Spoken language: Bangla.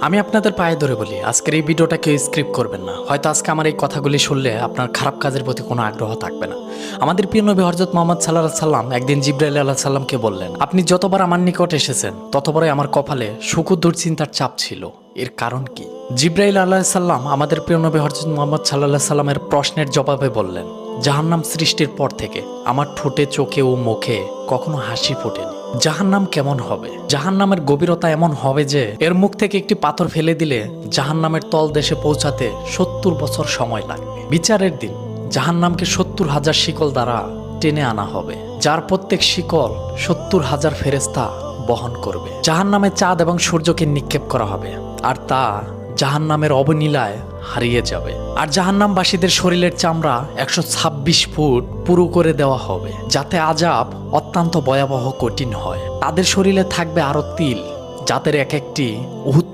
আমি আপনাদের পায়ে ধরে বলি, আজকের এই ভিডিওটা কেউ স্ক্রিপ্ট করবেন না। হয়তো আজকে আমার এই কথাগুলি শুনলে আপনার খারাপ কাজের প্রতি কোনো আগ্রহ থাকবে না। আমাদের প্রিয় নবী হযরত মুহাম্মদ সাল্লাল্লাহু আলাইহি সাল্লাম একদিন জিবরাইল আলাইহিস সালামকে বললেন, আপনি যতবার আমার নিকট এসেছেন ততবারই আমার কপালে শোক ও দুশ্চিন্তার চাপ ছিল। এর কারণ কি? জিবরাইল আলাইহিস সালাম আমাদের প্রিয় নবী হযরত মুহাম্মদ সাল্লাল্লাহু আলাইহি সাল্লামের প্রশ্নের জবাবে বললেন, জাহান্নাম সৃষ্টির পর থেকে আমার ঠোঁটে, চোখে ও মুখে কখনো হাসি ফোটেনি। জাহান্নাম কেমন হবে? জাহান্নামের গভীরতা এমন হবে যে এর মুখ থেকে একটি পাথর ফেলে দিলে জাহান্নামের তলদেশে পৌঁছাতে ৭০ বছর সময় লাগবে। বিচারের দিন জাহান্নামকে ৭০,০০০ শিকল দ্বারা টেনে আনা হবে, যার প্রত্যেক শিকল ৭০,০০০ ফেরেশতা বহন করবে। জাহান্নামে চাঁদ এবং সূর্যকে নিক্ষেপ করা হবে, আর তা জাহান্নামের অবনীলায় হারিয়ে যাবে। আর জাহান্নামবাসীদের শরীরের চামড়া ১২৬ ফুট পুরু করে দেওয়া হবে, যাতে আযাব অত্যন্ত ভয়াবহ কঠিন হয়। তাদের শরীরে থাকবে আরো তিল, যাদের এক একটি উহুদ